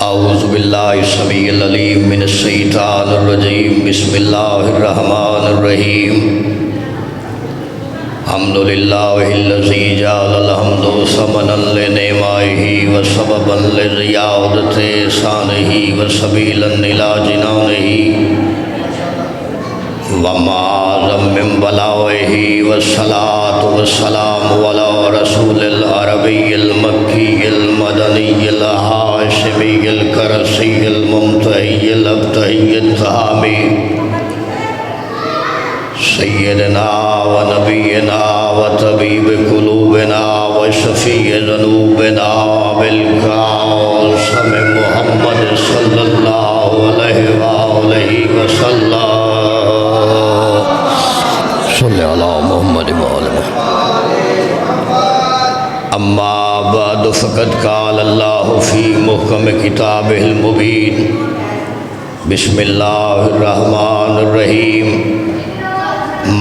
اعوذ باللہ السمیع العلیم من الشیطان الرجیم بسم اللہ الرحمن الرحیم حمد للہ الذی جعل الحمد ثمنا لنعمائہ وسببا لزیادۃ احسانہ وسبیلا الی جنانہ ومعاذا من بلائہ والصلاة والسلام علی رسول العربی المکی المدنی الہاشمی القرشی الممتحی الابتحی التہامی سیدنا و نبینا و طبیب قلوبنا و شفیع ذنوبنا بالقاسم محمد صلی اللہ علیہ وآلہ وسلم صلی اللہ محمد وآلہ. اما بعد فقد قال اللہ فی محکم کتابہ المبین بسم اللہ الرحمن الرحیم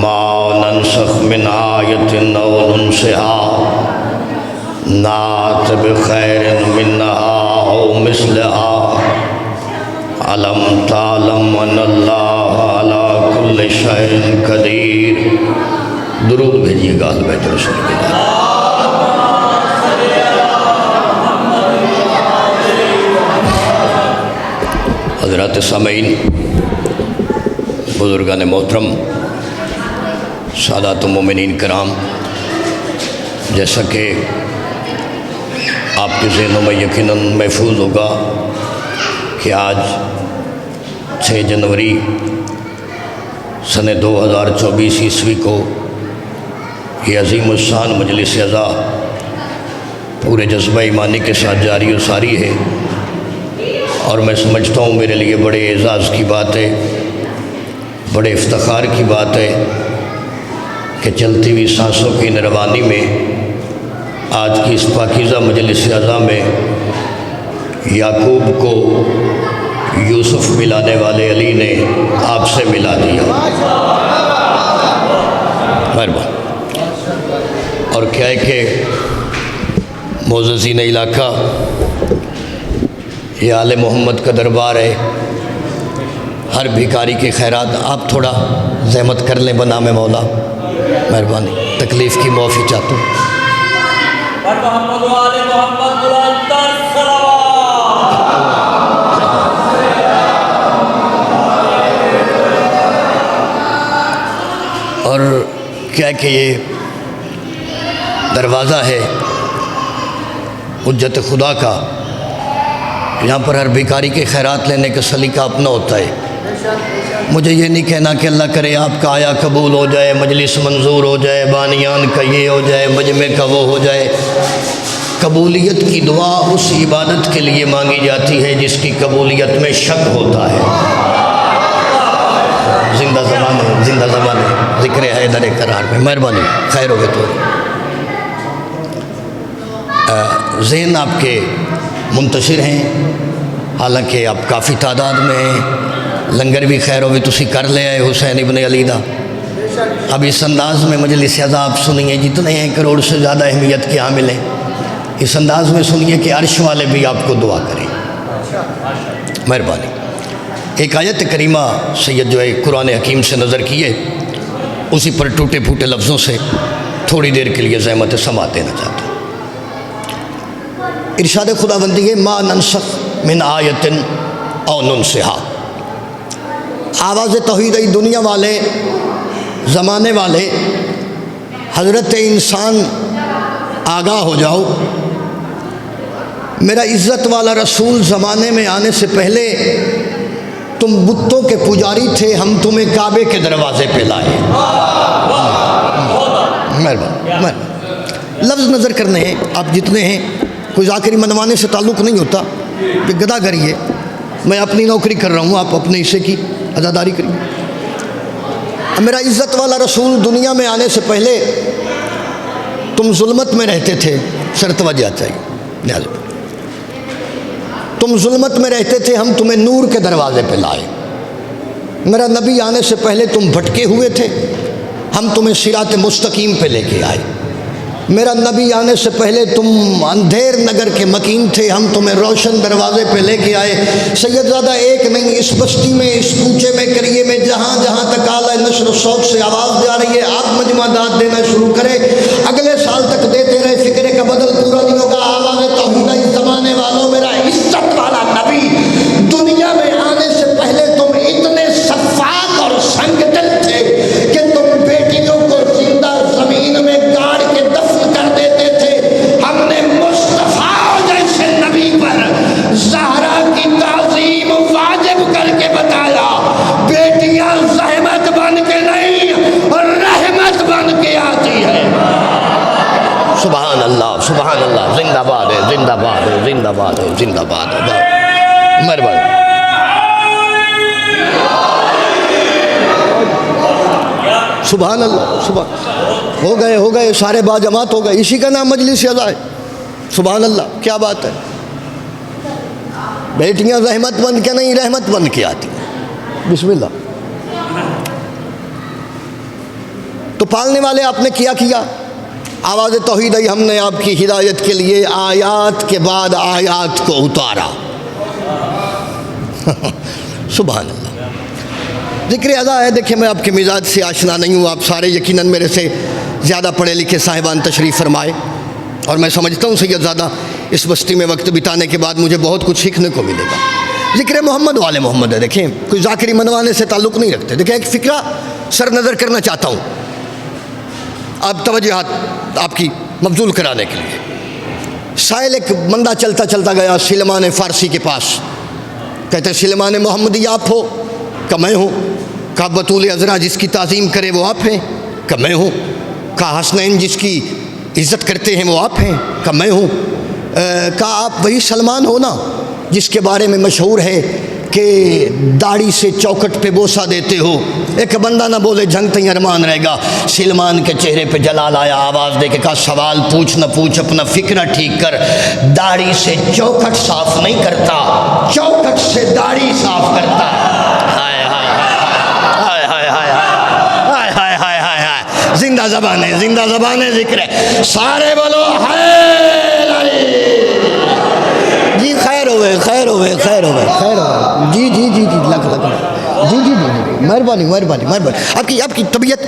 ما ننسخ من آیت او ننسها نات بخیر منها او مثلها علم تعلم ان اللہ علی کل شیء قدیر. درود بھیجیے گا بیت رسول اللہ. حضرات سامعین، بزرگان محترم، سادات مومنین کرام، جیسا کہ آپ کے ذہنوں میں یقیناً محفوظ ہوگا کہ آج 6 جنوری سن 2024 عیسوی کو یہ عظیم الشان مجلس عزا پورے جذبہ ایمانی کے ساتھ جاری و ساری ہے، اور میں سمجھتا ہوں میرے لیے بڑے اعزاز کی بات ہے، بڑے افتخار کی بات ہے کہ چلتی ہوئی سانسوں کی نروانی میں آج کی اس پاکیزہ مجلس عزا میں یعقوب کو یوسف ملانے والے علی نے آپ سے ملا دیا. مہربان. اور کیا ہے کہ معززین علاقہ، یہ آل محمد کا دربار ہے، ہر بھکاری کی خیرات آپ تھوڑا زحمت کر لیں بنام مولا، مہربانی، تکلیف کی معافی چاہتا ہوں. اور کیا کہ یہ دروازہ ہے حجت خدا کا، یہاں پر ہر بھکاری کے خیرات لینے کا سلیقہ اپنا ہوتا ہے. مجھے یہ نہیں کہنا کہ اللہ کرے آپ کا آیا قبول ہو جائے، مجلس منظور ہو جائے، بانیان کا یہ ہو جائے، مجمع کا وہ ہو جائے. قبولیت کی دعا اس عبادت کے لیے مانگی جاتی ہے جس کی قبولیت میں شک ہوتا ہے. زندہ زمان ہے، زندہ زمان ہے، ذکر حیدر قرار میں. مہربانی، خیر ہوگے تو. ذہن آپ کے منتشر ہیں، حالانکہ آپ کافی تعداد میں ہیں. لنگر بھی خیر ہوگی تسی کر لے آئے حسین ابن علی دا. اب اس انداز میں مجلس عزا آپ سنیے، جتنے ہیں کروڑ سے زیادہ اہمیت کے حامل ہیں، اس انداز میں سنیے کہ عرش والے بھی آپ کو دعا کریں. مہربانی. ایک آیت کریمہ سید جو ہے قرآن حکیم سے نظر کیے، اسی پر ٹوٹے پھوٹے لفظوں سے تھوڑی دیر کے لیے زحمت سماعت دینا چاہتا ہوں. ارشاد خدا بندی ہے ما ننسخ من آیت او ننسہا. آواز توحید دنیا والے، زمانے والے، حضرت انسان آگاہ ہو جاؤ، میرا عزت والا رسول زمانے میں آنے سے پہلے تم بتوں کے پجاری تھے، ہم تمہیں کعبے کے دروازے پہ لائے. مہربان. لفظ نظر کرنے ہیں آپ جتنے ہیں، کوئی ذاکری منوانے سے تعلق نہیں ہوتا کہ گدا گری ہے. میں اپنی نوکری کر رہا ہوں، آپ اپنے حصے کی اداداری کریے. میرا عزت والا رسول دنیا میں آنے سے پہلے تم ظلمت میں رہتے تھے. سر توجہ چاہیے. تم ظلمت میں رہتے تھے، ہم تمہیں نور کے دروازے پہ لائے. میرا نبی آنے سے پہلے تم بھٹکے ہوئے تھے، ہم تمہیں صراط مستقیم پہ لے کے آئے. میرا نبی آنے سے پہلے تم اندھیر نگر کے مکین تھے، ہم تمہیں روشن دروازے پہ لے کے آئے۔ سیدزادہ ایک نہیں، اس بستی میں، اس کوچے میں، کریے میں، جہاں جہاں تک اعلیٰ نشر و شوق سے آواز جا رہی ہے، آپ مجموعات دینا شروع کریں، اگلے سال تک دیتے رہے، فکرے کا بدل پورا نہیں ہوگا۔ آواز توحید اس زمانے والوں، میرا عزت والا نبی دنیا میں آنے سے پہلے تم اتنے شفاق اور سنگ دل تھے کہ تم بیٹیوں کو زندہ زمین میں گاڑ کے دفن کر دیتے تھے۔ ہم نے مصطفیٰ جیسے نبی پر زہرا کی تعظیم واجب کر کے بتایا، بیٹیاں زحمت بن کے نہیں اور رحمت بن کے آتی ہے۔ سبحان اللہ، سبحان اللہ، زندہ باد ہے، زندہ باد ہے، زندہ باد ہے، زندہ باد ہے۔ مہربانی۔ سبحان اللہ، سبحان، ہو گئے سارے باجماعت ہو گئے، اسی کا نام مجلس اعلیٰ ہے۔ سبحان اللہ، کیا بات ہے۔ بیٹیاں رحمت بن کے نہیں، رحمت بن کے آتی ہیں۔ بسم اللہ۔ تو پالنے والے آپ نے کیا آواز توحید آئی، ہم نے آپ کی ہدایت کے لیے آیات کے بعد آیات کو اتارا۔ سبحان اللہ۔ ذکر ادا ہے، دیکھیں میں آپ کے مزاج سے آشنا نہیں ہوں، آپ سارے یقیناً میرے سے زیادہ پڑھے لکھے صاحبان تشریف فرمائے، اور میں سمجھتا ہوں سیدزادہ اس بستی میں وقت بتانے کے بعد مجھے بہت کچھ سیکھنے کو ملے گا۔ ذکر محمد والے محمد ہے، دیکھیں کوئی ذاکری منوانے سے تعلق نہیں رکھتے۔ دیکھیں ایک فکرہ سر نظر کرنا چاہتا ہوں آپ توجہات آپ کی مبذول کرانے کے لیے۔ سائل ایک بندہ چلتا چلتا گیا سلیمان فارسی کے پاس، کہتے سلیمان محمدی آپ ہو؟ کہ میں ہوں۔ کہا بطول عذرا جس کی تعظیم کرے وہ آپ ہیں؟ کہ میں ہوں۔ کہا حسنین جس کی عزت کرتے ہیں وہ آپ ہیں؟ کہ میں ہوں۔ کہا آپ وہی سلمان ہو نا جس کے بارے میں مشہور ہے کہ داڑھی سے چوکٹ پہ بوسہ دیتے ہو؟ ایک بندہ نہ بولے جھنگتے ارمان رہے گا۔ سلمان کے چہرے پہ جلال آیا، آواز دے کے کہا سوال پوچھ نہ پوچھ، اپنا فکرہ ٹھیک کر۔ داڑھی سے چوکٹ صاف نہیں کرتا، چوکٹ سے داڑھی صاف کرتا ہے۔ زندہ زبان ہے، زندہ زبان ہے، ذکر ہے، سارے بولو خیر علی۔ جی خیر ہوئے، خیر ہوئے، خیر ہوئے، خیر ہوئے، جی جی جی جی لکھ جی جی جی، مہربانی مہربانی مہربانی۔ آپ کی طبیعت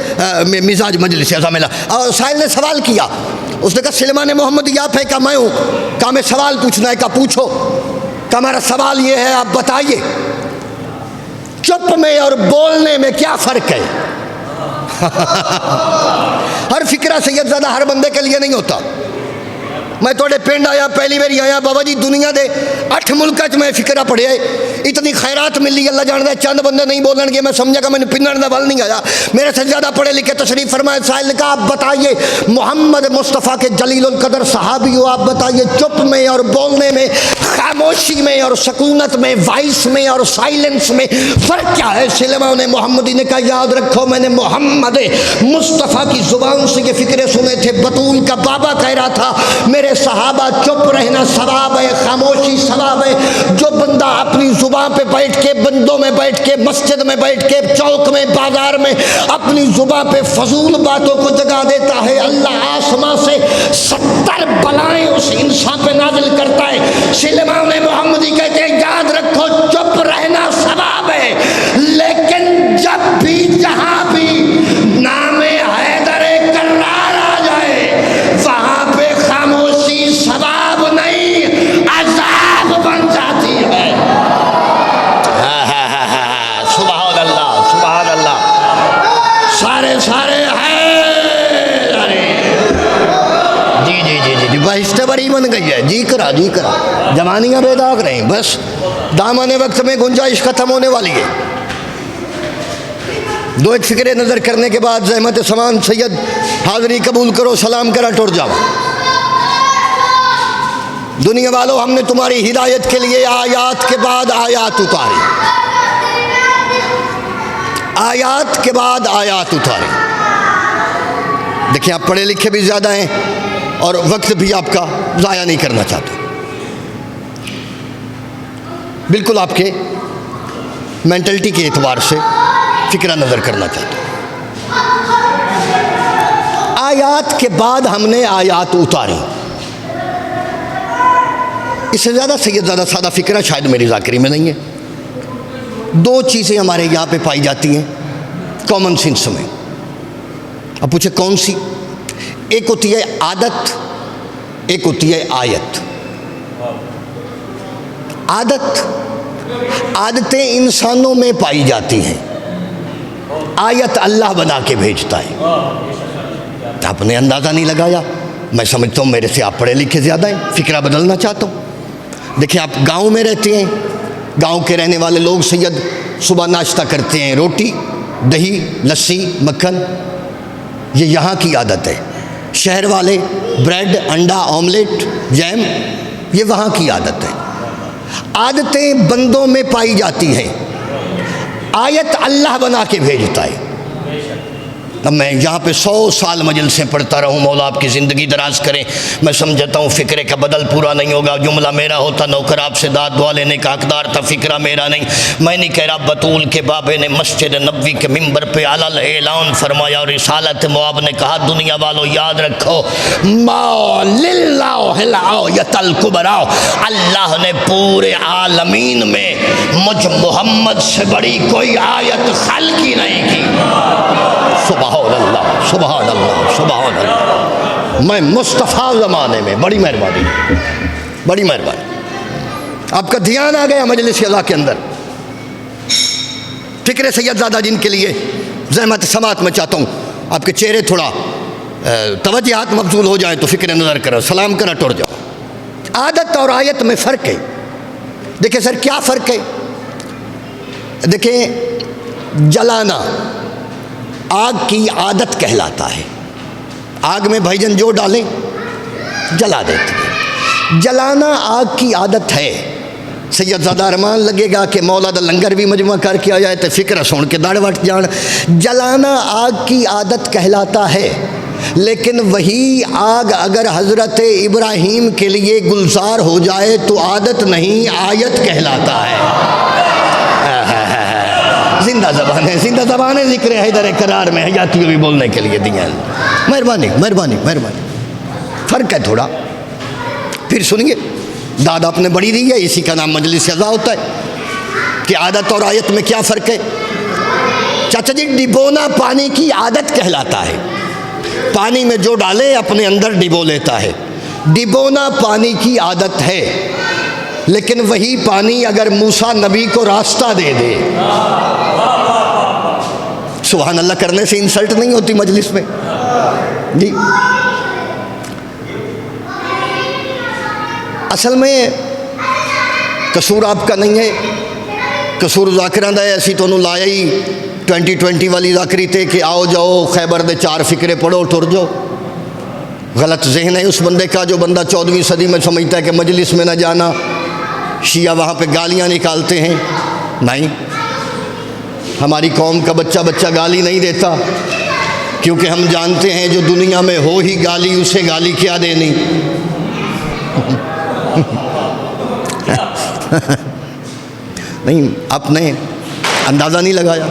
مزاج مجلس اعظم ملا۔ اور سائل نے سوال کیا، اس نے کہا سلیمان محمد آپ ہے؟ کہا میں ہوں۔ کہا میں سوال پوچھنا ہے؟ کہا پوچھو۔ کہا ہمارا سوال یہ ہے آپ بتائیے چپ میں اور بولنے میں کیا فرق ہے؟ ہر فکرہ سیدزادہ ہر بندے کے لیے نہیں ہوتا۔ میں توڑے پینڈ آیا، پہلی باری آیا، بابا جی دنیا دے 8 ملکات میں فکرہ پڑھے، اتنی خیرات ملی، اللہ جاندہ ہے چند بندے نہیں بولن گے، میں سمجھا کہ میں نے پنن دا بل نہیں آیا، میرے سے زیادہ پڑھے لکھے تشریف فرمائے۔ سائل نے کہا آپ بتائیے محمد مصطفیٰ کے جلیل القدر صحابی ہو، آپ بتائیے چپ میں اور بولنے میں، خاموشی میں اور سکونت میں، وائس میں اور سائلنس میں فرق کیا ہے؟ سلیمان محمدی نے کہا یاد رکھو میں نے محمد مصطفیٰ کی زبان سے یہ فکرے سنے تھے، بطول کا بابا کہہ رہا تھا میرے صحابہ چپ رہنا ثواب ہے، خاموشی ثواب ہے۔ جو بندہ اپنی زبان پہ بیٹھ کے، بندوں میں بیٹھ کے، مسجد میں بیٹھ کے، چوک میں، بازار میں اپنی زبان پہ فضول باتوں کو جگا دیتا ہے، اللہ آسمان سے 70 بلائیں اس انسان پہ نازل کرتا ہے۔ سلیمان محمدی کہتے ہیں یاد رکھو چپ رہنا ثواب ہے، لیکن جب بھی جہاں بھی نام حیدر کرار آ جائے وہاں پہ خاموشی ثواب نہیں عذاب بن جاتی ہے۔ سبحان اللہ، سبحان اللہ، سارے جی جی جی جی جی بہشت بڑی بن گئی ہے، جی کرا جوانیاں بے داغ رہیں، بس دامن وقت میں گنجائش ختم ہونے والی ہے۔ دو ایک فکرے نظر کرنے کے بعد زحمت سمان سید حاضری قبول کرو، سلام کرا ٹوٹ جاؤ۔ دنیا والو ہم نے تمہاری ہدایت کے لیے آیات کے بعد آیات اتاری، آیات کے بعد آیات اتاری۔ دیکھیں آپ پڑھے لکھے بھی زیادہ ہیں اور وقت بھی آپ کا ضائع نہیں کرنا چاہتے، بالکل آپ کے مینٹلٹی کے اعتبار سے فکرہ نظر کرنا چاہتے ہیں۔ آیات کے بعد ہم نے آیات اتاری. اس سے زیادہ سیدزادہ سادہ فکرہ شاید میری ذاکری میں نہیں ہے. دو چیزیں ہمارے یہاں پہ پائی جاتی ہیں کامن سینس میں. اب پوچھے کون سی؟ ایک ہوتی ہے عادت، ایک ہوتی ہے آیت. عادتیں انسانوں میں پائی جاتی ہیں، آیت اللہ بنا کے بھیجتا ہے. آپ نے اندازہ نہیں لگایا. میں سمجھتا ہوں میرے سے آپ پڑھے لکھے زیادہ ہیں، فکرہ بدلنا چاہتا ہوں. دیکھیں آپ گاؤں میں رہتے ہیں، گاؤں کے رہنے والے لوگ سید صبح ناشتہ کرتے ہیں روٹی، دہی، لسی، مکھن. یہ یہاں کی عادت ہے. شہر والے بریڈ، انڈا، آملیٹ، جیم، یہ وہاں کی عادت ہے. عادتیں بندوں میں پائی جاتی ہیں، آیت اللہ بنا کے بھیجتا ہے. اب میں یہاں پہ 100 سال مجلسیں پڑھتا رہوں، مولا آپ کی زندگی دراز کریں، میں سمجھتا ہوں فکرے کا بدل پورا نہیں ہوگا. جملہ میرا ہوتا، نوکر آپ سے داد دعا لینے کا حقدار تھا، فکرہ میرا نہیں. میں نہیں کہہ رہا، بطول کے بابے نے مسجد نبوی کے ممبر پہ اعلان اعلان فرمایا اور رسالت مواب نے کہا دنیا والو یاد رکھو، ما للہ الآیۃ الکبریٰ، اللہ نے پورے عالمین میں مجھ محمد سے بڑی کوئی آیت خلق ہی نہیں کی. سبحان اللہ، سبحان اللہ، سبحان اللہ. میں مصطفیٰ زمانے میں، بڑی مہربانی، بڑی مہربانی. آپ کا دھیان آ گیا مجلس اللہ کے اندر. فکر سیدزادہ جن کے لیے زحمت سماعت میں چاہتا ہوں آپ کے چہرے تھوڑا توجہات مبذول ہو جائیں تو فکر نظر کرو، سلام کرنا ٹوڑ جاؤ. عادت اور آیت میں فرق ہے. دیکھیں سر کیا فرق ہے؟ دیکھیں جلانا آگ کی عادت کہلاتا ہے. آگ میں بھائی جان جو ڈالیں جلا دیتے ہیں. جلانا آگ کی عادت ہے. سیدزادہ ارمان لگے گا کہ مولا دا لنگر بھی مجمع کر کے آ جائے تو فکر سن کے داڑھ وٹ جان. جلانا آگ کی عادت کہلاتا ہے، لیکن وہی آگ اگر حضرت ابراہیم کے لیے گلزار ہو جائے تو عادت نہیں، آیت کہلاتا ہے. زندہ زبان ہے، زندہ زبان ہے. ذکر حیدر قرار میں حیاتی بھی بولنے کے لیے دیا. مہربانی مہربانی مہربانی. فرق ہے تھوڑا. پھر سنیے، داد آپ نے بڑی دی ہے، اسی کا نام مجلس اعزا ہوتا ہے. کہ عادت اور آیت میں کیا فرق ہے؟ چاچا جی ڈبونا پانی کی عادت کہلاتا ہے. پانی میں جو ڈالے اپنے اندر ڈبو لیتا ہے. ڈبونا پانی کی عادت ہے، لیکن وہی پانی اگر موسیٰ نبی کو راستہ دے دے، سبحان اللہ کرنے سے انسلٹ نہیں ہوتی مجلس میں جی. اصل میں قصور آپ کا نہیں ہے، قصور ذاکران دا ہے. اسی تو انہوں لایا ہی 2020 والی ذاکری تے کہ آؤ جاؤ خیبر دے 4 فکرے پڑھو ٹر جاؤ. غلط ذہن ہے اس بندے کا جو بندہ 14ویں صدی میں سمجھتا ہے کہ مجلس میں نہ جانا، شیعہ وہاں پہ گالیاں نکالتے ہیں. نہیں، ہماری قوم کا بچہ گالی نہیں دیتا، کیونکہ ہم جانتے ہیں جو دنیا میں ہو ہی گالی، اسے گالی کیا دینی. نہیں، آپ نے اندازہ نہیں لگایا.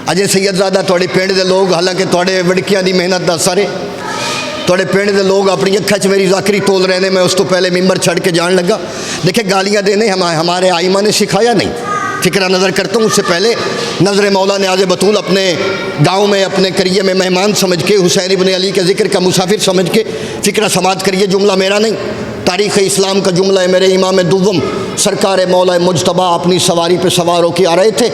اجے سیدزادہ تھوڑے پنڈ دے لوگ، حالانکہ تھوڑے وڑکیاں دی محنت دا سارے تھوڑے پنڈ دے لوگ اپنی اکھا چ میری ذاکری تول رہے ہیں. میں اس تو پہلے ممبر چھڑ کے جان لگا. دیکھیں گالیاں دینے ہمارے آئمہ نے سکھایا نہیں. فکرہ نظر کرتا ہوں، اس سے پہلے نظر مولا نیاز بطول اپنے گاؤں میں اپنے قریے میں مہمان سمجھ کے، حسین ابن علی کے ذکر کا مسافر سمجھ کے فکرہ سماعت کریے. جملہ میرا نہیں، تاریخ اسلام کا جملہ ہے. میرے امام دوم سرکار مولا مجتبیٰ اپنی سواری پہ سوار ہو کے آ رہے تھے.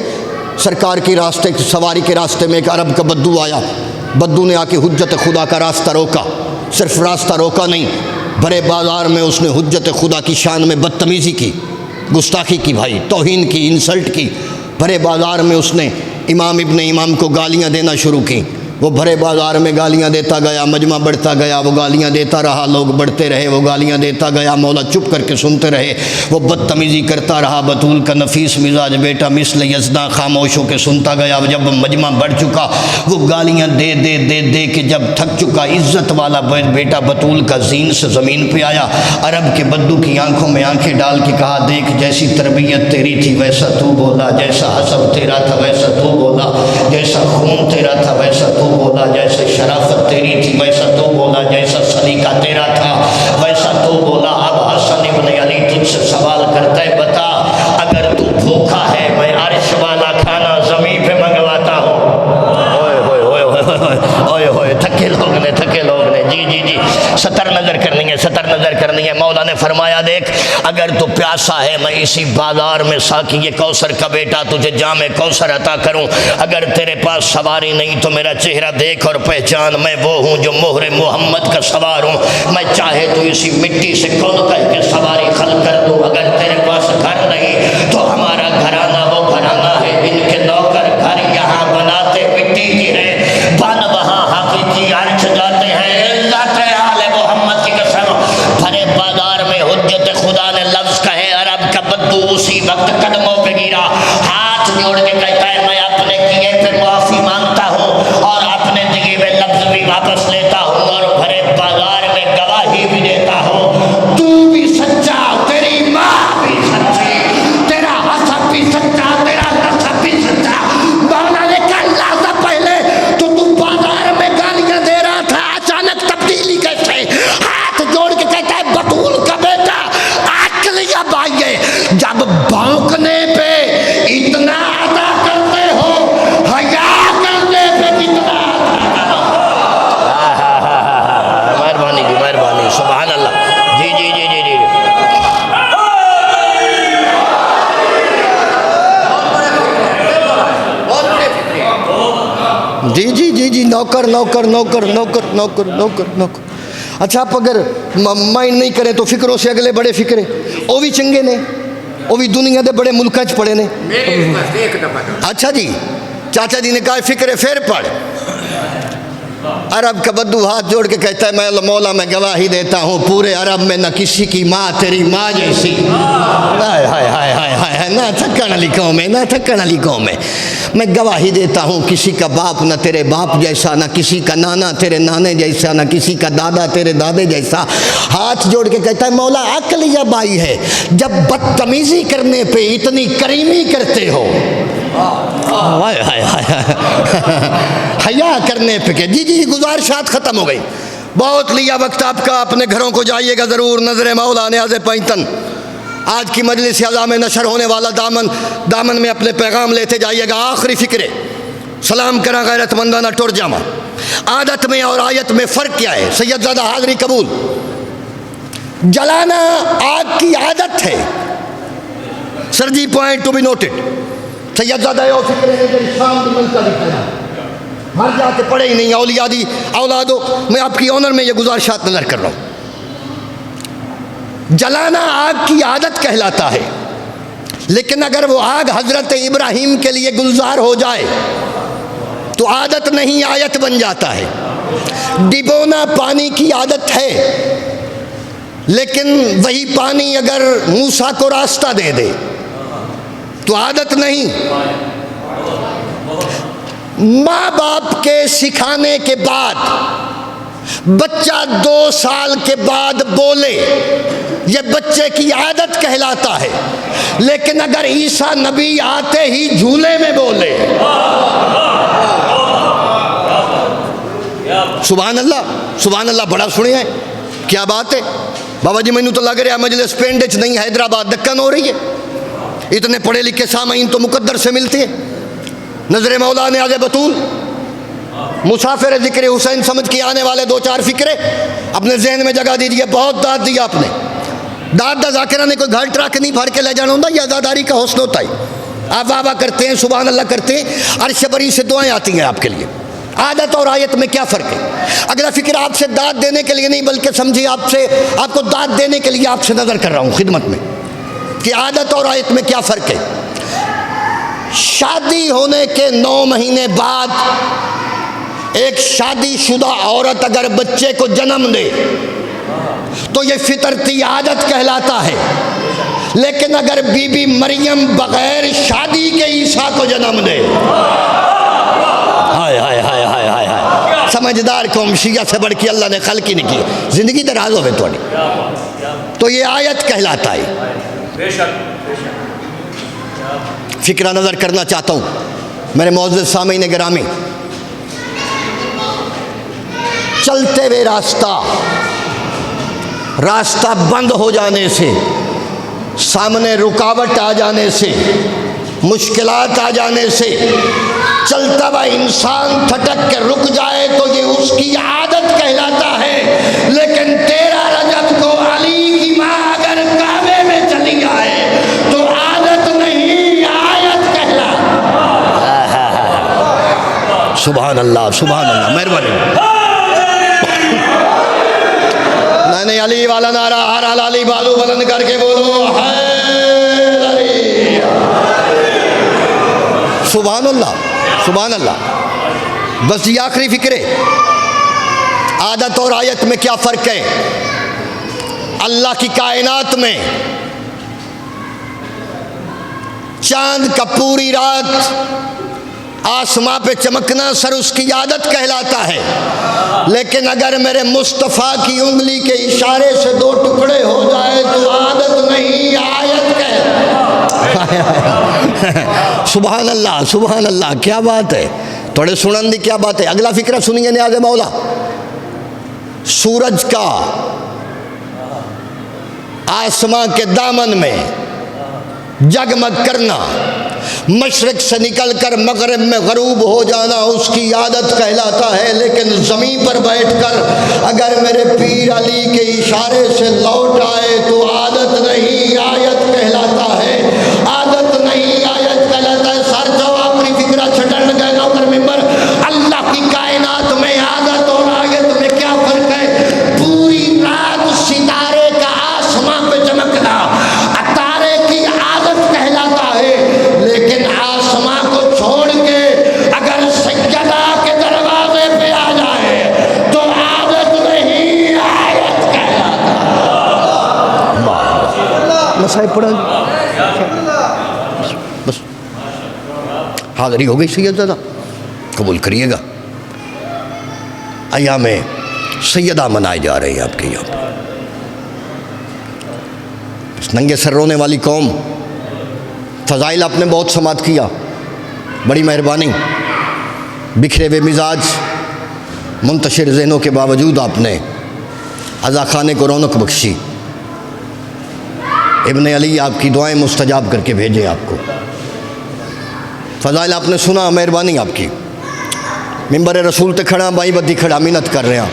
سرکار کی سواری کے راستے میں ایک عرب کا بدو آیا. بدو نے آ کے حجت خدا کا راستہ روکا. صرف راستہ روکا نہیں، بھرے بازار میں اس نے حجت خدا کی شان میں بدتمیزی کی، گستاخی کی، بھائی توہین کی، انسلٹ کی. بھرے بازار میں اس نے امام ابن امام کو گالیاں دینا شروع کی. وہ بھرے بازار میں گالیاں دیتا گیا، مجمع بڑھتا گیا، وہ گالیاں دیتا رہا، لوگ بڑھتے رہے، وہ گالیاں دیتا گیا. مولا چپ کر کے سنتے رہے. وہ بدتمیزی کرتا رہا. بطول کا نفیس مزاج بیٹا مثل یزداں خاموش ہو کے سنتا گیا. جب مجمع بڑھ چکا، وہ گالیاں دے دے دے دے کے جب تھک چکا، عزت والا بیٹا بطول کا زین سے زمین پہ آیا. عرب کے بدو کی آنکھوں میں آنکھیں ڈال کے کہا، دیکھ جیسی تربیت تیری تھی ویسا تو بولا، جیسا حسب تیرا تھا ویسا تو بولا، جیسا خون تیرا تھا ویسا تو بولا، جیسے شرافت تیری تھی ویسا تو بولا جیسا سلیقہ تیرا تھا ویسا تو بولا۔ اب حسن ابن علی تجھ سے سوال کرتا ہے، بتا اگر تو بھوکا ہے میں عرش والا کھانا زمین پہ منگواتا ہوں۔ اوئے ہوئے تھکے لوگ نے جی ستر نظر کرنی ہے۔ مولا نے فرمایا دیکھ اگر تو پیاسا ہے میں اسی بازار میں ساقی یہ کوثر کا بیٹا تجھے جام کوثر عطا کروں۔ اگر تیرے پاس سواری نہیں تو میرا چہرہ دیکھ اور پہچان، میں وہ ہوں جو مہر محمد کا سوار ہوں۔ میں چاہے تو اسی مٹی سے کون کہہ کے سواری خلق کر دوں۔ اگر تیرے پاس گھر نہیں تو ہمارا گھرانہ وہ گھرانہ ہے جن کے نوکر گھر یہاں بناتے مٹی کی ہے، بن وہاں حقیقی عرش جاتے ہیں۔ عزت آل محمد کی قسم، بھرے بازار میں حجت خدا نے لفظ کہے، عرب کا بدو اسی وقت قدموں پہ گرا، ہاتھ جوڑ کے کہتا ہے میں اپنے کیے پہ معافی مانگتا ہوں اور اپنے دیے ہوئے لفظ بھی واپس لیتا ہوں اور بھرے بازار میں گواہی بھی دیتا ہوں۔ تو بھی سچا، تیری ماں بھی سچی، تیرا حسب بھی سچا، تیرا نسب بھی سچا۔ مولا نے کہا لحظہ پہلے تو بازار میں گالیاں دے رہا تھا، اچانک تبدیلی کیسے؟ ہاتھ جوڑ کے کہتا ہے بطول کا بیٹا عقل یا بھائی، جب بھونکنے پہ اتنا ادا کرتے ہو حیا کرنے پہ کتنا ادا کرو۔ مہربانی سبحان اللہ۔ جی نوکر۔ اچھا آپ اگر مائنڈ نہیں کریں تو فکروں سے اگلے بڑے فکرے وہ بھی چنگے نے، وہ بھی دنیا دے بڑے ملکاں چ پڑے نے۔ اچھا جی چاچا جی نے کہا فکر پھر پڑھ۔ عرب کا بدو ہاتھ جوڑ کے کہتا ہے میں مولا میں گواہی دیتا ہوں پورے عرب میں نہ کسی کی ماں تیری ماں جیسی، نہ تھکن والی قوم ہے، میں گواہی دیتا ہوں کسی کا باپ نہ تیرے باپ جیسا، نہ کسی کا نانا تیرے نانے جیسا، نہ کسی کا دادا تیرے دادے جیسا۔ ہاتھ جوڑ کے کہتا ہے مولا عقل یا بائی ہے جب بدتمیزی کرنے پہ اتنی کریمی کرتے ہو، حیا کرنے پہ کہ جی گزارشات ختم ہو گئی، بہت لیا وقت آپ کا، اپنے گھروں کو جائیے گا ضرور۔ نظر مولا نیاز پینتن آج کی مجلس اعضاء میں نشر ہونے والا دامن میں اپنے پیغام لیتے جائیے گا۔ آخری فکرے سلام کرا غیرت مندانہ ٹر جامع، عادت میں اور آیت میں فرق کیا ہے؟ سید زادہ حاضری قبول، جلانا آگ کی عادت ہے، سر جی پوائنٹ ٹو بی نوٹڈ۔ سید زادہ یہ فکرے ہیں جو شام دی ملکہ دکھایا، ہر جا کے پڑھے ہی نہیں، اولیاء دی اولادو، میں آپ کی آنر میں یہ گزارشات نظر کر رہا ہوں۔ جلانا آگ کی عادت کہلاتا ہے، لیکن اگر وہ آگ حضرت ابراہیم کے لیے گلزار ہو جائے تو عادت نہیں آیت بن جاتا ہے۔ ڈبونا پانی کی عادت ہے، لیکن وہی پانی اگر موسیٰ کو راستہ دے دے تو عادت نہیں۔ ماں باپ کے سکھانے کے بعد بچہ 2 سال کے بعد بولے، یہ بچے کی عادت کہلاتا ہے، لیکن اگر عیسیٰ نبی آتے ہی جھولے میں بولے، سبحان اللہ بڑا سنے ہیں، کیا بات ہے بابا جی، مینوں تو لگ رہا مجلس پینڈچ نہیں حیدرآباد دکن ہو رہی ہے۔ اتنے پڑھے لکھے سامعین تو مقدر سے ملتے ہیں۔ نظر مولا نیاز بطول، مسافر ذکر حسین سمجھ کے آنے والے 2-4 فکرے اپنے ذہن میں جگہ دیجئے۔ بہت داد دیا آپ نے، داد دا ذاکرہ نے کوئی گھر ٹرک نہیں بھر کے لے جانا ہوتا، یہ عزاداری کا حسن ہوتا ہے۔ آپ واہ کرتے ہیں، سبحان اللہ کرتے ہیں، عرش بری سے دعائیں آتی ہیں آپ کے لیے۔ عادت اور آیت میں کیا فرق ہے؟ اگلا فکر آپ سے داد دینے کے لیے نہیں بلکہ سمجھیے آپ کو داد دینے کے لیے آپ سے نظر کر رہا ہوں خدمت میں، کہ عادت اور آیت میں کیا فرق ہے۔ شادی ہونے کے 9 مہینے بعد ایک شادی شدہ عورت اگر بچے کو جنم دے تو یہ فطرتی عادت کہلاتا ہے، لیکن اگر بی بی مریم بغیر شادی کے عیسیٰ کو جنم دے، سمجھدار قوم، شیعہ سے بڑھ کے اللہ نے خلق ہی نہیں کی، زندگی دراز ہوئے تو یہ آیت کہلاتا ہے۔ فکرہ نظر کرنا چاہتا ہوں میرے معزز سامعین گرامی۔ چلتے ہوئے راستہ بند ہو جانے سے، سامنے رکاوٹ آ جانے سے، مشکلات آ جانے سے چلتا ہوا انسان تھٹک کے رک جائے تو یہ اس کی عادت کہلاتا ہے۔ لیکن 13 رجب کو علی کی ماں اگر کعبے میں چلی جائے تو عادت نہیں، آیت کہلاتا۔ سبحان اللہ، سبحان اللہ، مہربانی۔ میں نے علی والا نعرہ ہر علی بالو بلند کر کے بولو، ہے علی۔ سبحان اللہ، سبحان اللہ۔ بس یہ آخری فکر ہے، عادت اور آیت میں کیا فرق ہے؟ اللہ کی کائنات میں چاند کا پوری رات آسماں پہ چمکنا سر اس کی عادت کہلاتا ہے، لیکن اگر میرے مصطفیٰ کی انگلی کے اشارے سے 2 ٹکڑے ہو جائے تو عادت نہیں، آیت سبحان اللہ، سبحان اللہ، کیا بات ہے، تھوڑے سنن دی کیا بات ہے۔ اگلا فکرہ سنیے نیاز مولا۔ سورج کا آسمان کے دامن میں جگمگ کرنا، مشرق سے نکل کر مغرب میں غروب ہو جانا اس کی عادت کہلاتا ہے، لیکن زمین پر بیٹھ کر اگر میرے پیر علی کے اشارے سے لوٹ آئے تو عادت نہیں، آیت کہلاتا ہے، عادت نہیں، آیت کہلاتا ہے۔ سر جو اپنی فکرہ چھٹن گئے نوکر ممبر، اللہ کی کائنات میں عادت اور آیت میں کیا فرق ہے؟ پوری رات ستارے کا آسمان پہ چمکنا تارے کی عادت کہلاتا ہے، لیکن آسمان کو چھوڑ کے اگر سجدہ کے دروازے پہ آ جائے تو عادت نہیں، آیت کہلاتا ہے۔ مسائب پڑھا بس حاضری ہو گئی سید زادہ، قبول کریے گا۔ ایام سیدہ منائے جا رہے ہیں آپ کے یہاں پہ، اس ننگے سر رونے والی قوم، فضائل آپ نے بہت سماعت کیا، بڑی مہربانی، بکھرے ہوئے مزاج منتشر ذہنوں کے باوجود آپ نے عزا خانے کو رونق بخشی۔ ابن علی آپ کی دعائیں مستجاب کر کے بھیجیں آپ کو، فضائل آپ نے سنا، مہربانی آپ کی۔ ممبر رسول تے کھڑا بائی بدی کھڑا منت کر رہے ہیں،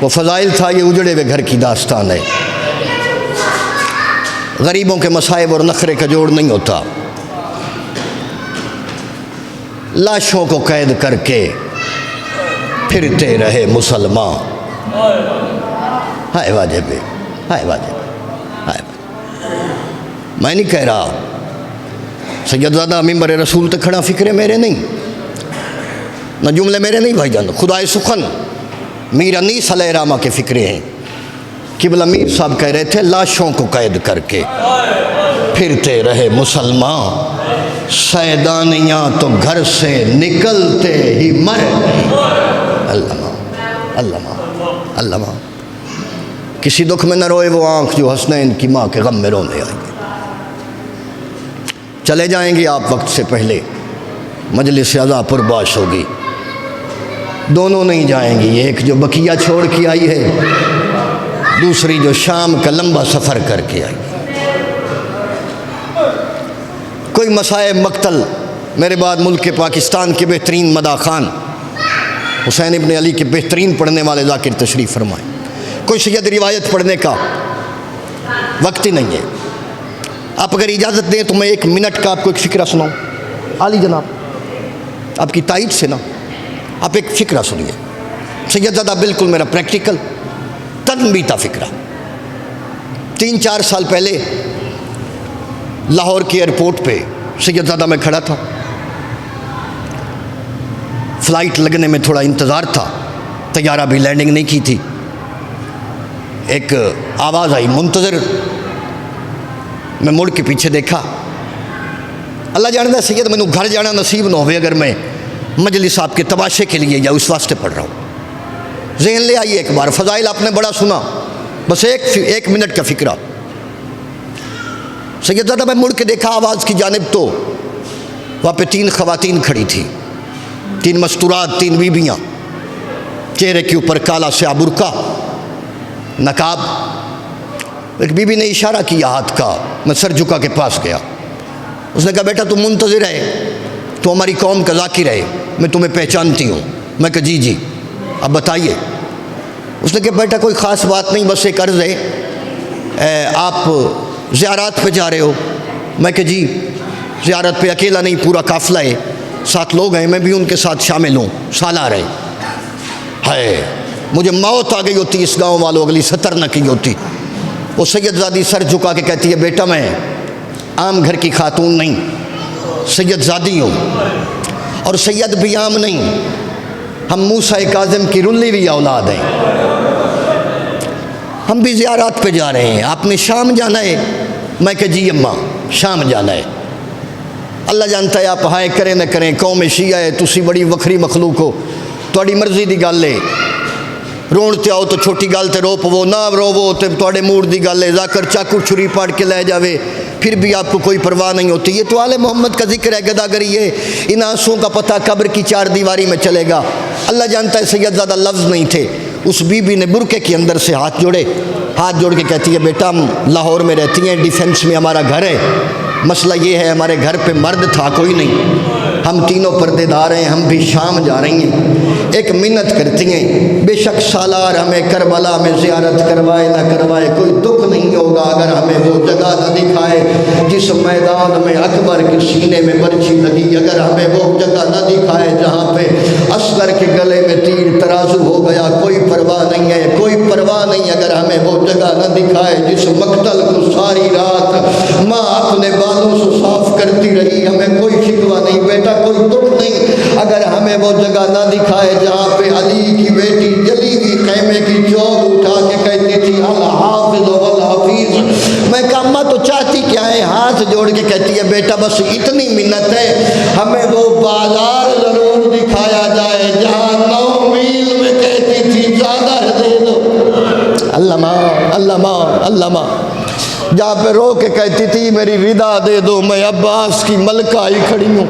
وہ فضائل تھا، یہ اجڑے ہوئے گھر کی داستان ہے۔ غریبوں کے مصائب اور نخرے کا جوڑ نہیں ہوتا، لاشوں کو قید کر کے پھرتے رہے مسلمان، ہائے واجب، ہائے واجب، ہائے واجب۔ میں نہیں کہہ رہا سید زادہ ممبر رسول تے کھڑا فکرے میرے نہیں، نہ جملے میرے نہیں بھائی جان، خدائے سخن میر انیس علیہ رحمہ کے فکرے ہیں۔ قبلہ میر صاحب کہہ رہے تھے لاشوں کو قید کر کے پھرتے رہے مسلمان، سیدانیاں تو گھر سے نکلتے ہی مر۔ اللہ کسی دکھ میں نہ روئے وہ آنکھ جو حسنین کی ماں کے غم میں رونے آئی۔ چلے جائیں گے آپ وقت سے پہلے، مجلس عزا پرباش ہوگی، دونوں نہیں جائیں گی، ایک جو بقیہ چھوڑ کے آئی ہے، دوسری جو شام کا لمبا سفر کر کے آئی۔ کوئی مسائب مقتل، میرے بعد ملک پاکستان کے بہترین مداح خان حسین ابن علی کے بہترین پڑھنے والے ذاکر تشریف فرمائیں، کوئی سید روایت پڑھنے کا وقت ہی نہیں ہے۔ آپ اگر اجازت دیں تو میں 1 منٹ کا آپ کو ایک فکرہ سناؤں۔ عالی جناب آپ کی تائید سے نا آپ ایک فکرہ سنیے، سید زادہ بالکل میرا پریکٹیکل تنبیتا فکرہ۔ 3-4 سال پہلے لاہور کی ایئرپورٹ پہ سید زادہ میں کھڑا تھا، فلائٹ لگنے میں تھوڑا انتظار تھا، طیارہ بھی لینڈنگ نہیں کی تھی، ایک آواز آئی منتظر، میں مڑ کے پیچھے دیکھا، اللہ جانتا ہے سید میں گھر جانا نصیب نہ ہوئے اگر میں مجلس آپ کے تماشے کے لیے یا اس واسطے پڑھ رہا ہوں۔ ذہن لے آئیے ایک بار، فضائل آپ نے بڑا سنا، بس ایک منٹ کا فکرہ۔ سید زادہ میں مڑ کے دیکھا آواز کی جانب تو وہاں پہ 3 خواتین کھڑی تھی، 3 مستورات، 3 بیبیاں، چہرے کے اوپر کالا سیاہ برقع، نقاب۔ ایک بی بی نے اشارہ کیا ہاتھ کا، میں سر جھکا کے پاس گیا۔ اس نے کہا بیٹا تم منتظر ہے، تو ہماری قوم کا ذاکر ہے، میں تمہیں پہچانتی ہوں۔ میں کہا جی جی، اب بتائیے۔ اس نے کہا بیٹا کوئی خاص بات نہیں، بس ایک عرض ہے، آپ زیارات پہ جا رہے ہو؟ میں کہا جی، زیارت پہ اکیلا نہیں، پورا قافلہ ہے، 7 لوگ ہیں، میں بھی ان کے ساتھ شامل ہوں، سالار ہے۔ مجھے موت آ گئی ہوتی اس گاؤں والوں، اگلی 70 نہ کی ہوتی۔ وہ سید زادی سر جھکا کے کہتی ہے بیٹا میں عام گھر کی خاتون نہیں، سید زادی ہوں، اور سید بھی عام نہیں، ہم موسیٰ کاظم کی رلی ہوئی اولاد ہیں، ہم بھی زیارات پہ جا رہے ہیں، آپ نے شام جانا ہے؟ میں کہ جی اماں شام جانا ہے۔ اللہ جانتا ہے آپ ہائے کریں نہ کریں، قوم شیعہ ہے، تسی بڑی وکھری مخلوق ہو، تھوڑی مرضی دی گل ہے، روڑ تے آؤ تو چھوٹی گل تے رو پو، نہ روو تے تھوڑے موڈ دی گل ہے، ذاکر چاکو چھری پاڑ کے لے جاوے پھر بھی آپ کو کوئی پرواہ نہیں ہوتی۔ یہ تو آل محمد کا ذکر ہے، گداگری ہے، ان آنسوں کا پتہ قبر کی 4 دیواری میں چلے گا۔ اللہ جانتا ہے سید زادہ لفظ نہیں تھے۔ اس بی بی نے برقعے کے اندر سے ہاتھ جوڑ کے کہتی ہے بیٹا ہم لاہور میں رہتی ہیں، ڈیفنس میں ہمارا گھر ہے، مسئلہ یہ ہے ہمارے گھر پہ مرد تھا کوئی نہیں، ہم تینوں پردے دار ہیں، ہم بھی شام جا رہی ہیں، ایک منت کرتی ہیں بے شک سالار ہمیں کربلا میں زیارت کروائے نہ کروائے کوئی دکھ نہیں ہوگا اگر ہمیں وہ جگہ نہ دکھائے جس میدان میں اکبر کے سینے میں برچھی لگی، اگر ہمیں وہ جگہ نہ دکھائے جہاں پہ اصغر کے گلے میں تیر ترازو ہو گیا، کوئی پرواہ نہیں ہے، کوئی پرواہ نہیں اگر ہمیں وہ جگہ نہ دکھائے جس مقتل کو ساری رات ماں اپنے بالوں سے صاف کرتی رہی، ہمیں کوئی شکوہ نہیں بیٹا، کوئی دکھ نہیں اگر ہمیں وہ جگہ نہ دکھائے جہاں پہ علی کی بیٹی جلی ہوئی خیمے کی چوک اٹھا کے کہتی تھی الحافظ والحفیظ۔ میں کہا اماں تو چاہتی کیا ہے؟ ہاتھ جوڑ کے کہتی ہے بیٹا بس اتنی منت ہے ہمیں وہ بازار ضرور دکھایا جائے جہاں 9 میل میں کہتی تھی چادر دے دو، اللہ ماں جہاں پہ رو کے کہتی تھی میری رضا دے دو، میں عباس کی ملکہ ہی کھڑی ہوں،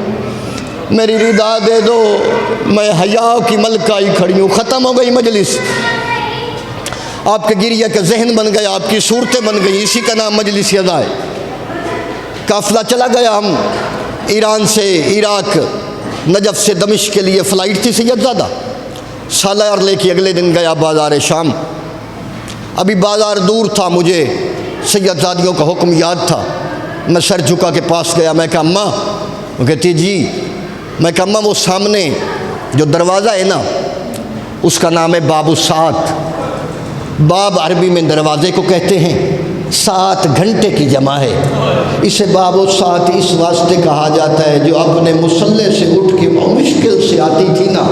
میری رضا دے دو، میں حیا کی ملکہ ہی کھڑی ہوں۔ ختم ہو گئی مجلس، آپ کے گریہ کا ذہن بن گیا، آپ کی صورتیں بن گئی، اسی کا نام مجلس ادا ہے۔ قافلہ چلا گیا، ہم ایران سے عراق نجف سے دمشق کے لیے فلائٹ تھی سید زادہ، سالار لے کے اگلے دن گیا بازار شام۔ ابھی بازار دور تھا، مجھے سید زادیوں کا حکم یاد تھا، میں سر جھکا کے پاس گیا، میں کہا اماں، وہ کہتی جی، میں کہا اماں وہ سامنے جو دروازہ ہے نا اس کا نام ہے باب الساعت، باب عربی میں دروازے کو کہتے ہیں، 7 گھنٹے کی جمع ہے، اسے باب الساعت اس واسطے کہا جاتا ہے جو اپنے مصلے سے اٹھ کے مشکل سے آتی تھی نا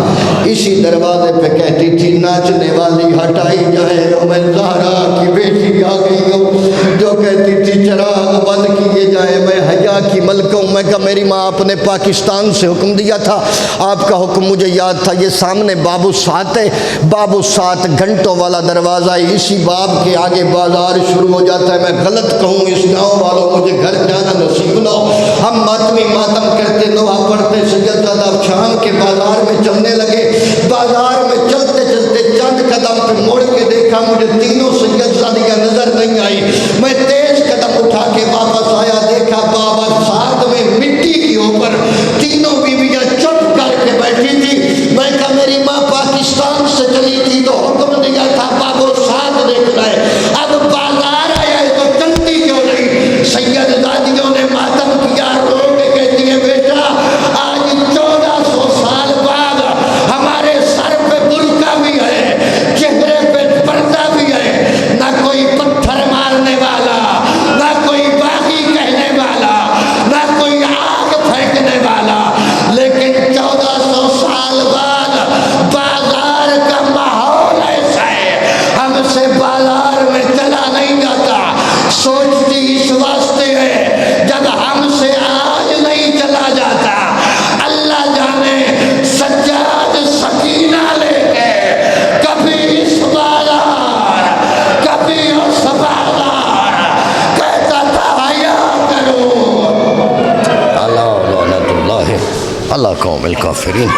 اسی دروازے پہ کہتی تھی ناچنے والی ہٹائی جائے، میں زہرا کی بیٹی آ گئی ہوں، جو کہتی تھی چراغ بند کیے جائے، میں حیا کی ملکہ ہوں۔ میں کہا میری ماں آپ نے پاکستان سے حکم دیا تھا، آپ کا حکم مجھے یاد تھا، یہ سامنے باب الساعت ہے، باب الساعت گھنٹوں والا دروازہ ہے، اسی باب کے آگے بازار شروع ہو جاتا ہے۔ میں غلط کہوں اس گاؤں والوں مجھے گھر جانا نصیب نہ ہو، ہم ماتمی ماتم کرتے نوحہ پڑھتے سید زادہ شام کے بازار میں چلنے لگے، بازار میں چلتے چلتے چند قدم پہ موڑ کے دیکھا، مجھے تینوں سید زادیاں نظر نہیں آئی، میں تیز قدم اٹھا کے واپس آیا، دیکھا بابا ساتھ میں مٹی کے اوپر تینوں بیویاں چپ کر کے بیٹھی تھی۔ میں کہا میری ماں پاکستان سے چلی تھی تو حکم دیا تھا بابو ساتھ دیکھنا ہے، اب بازار آیا ہے تو چلتی کیوں نہیں؟ سید زادیوں نے ماتم کیا، رو کے کہتی ہے بیٹا آج 1400 سال بعد ہمارے سر پہ برقع بھی ہے، چہرے پہ پردہ بھی ہے، نہ کوئی پتھر مارنے والا، نہ کوئی باغی کہنے والا، نہ کوئی آگ پھینکنے والا، لیکن 1400 سال بعد بازار کا ماحول ایسا ہے ہم سے بازار میں چلا نہیں جاتا۔ سوچتی اس واسطے ہے جب ہم سے آج نہیں چلا جاتا، اللہ جانے سجاد سکینہ لے کے کبھی اس بازار کبھی اس بازار کہتا تھا حیا کرو۔ اللہ لعنت اللہ اللہ قوم الکافرین۔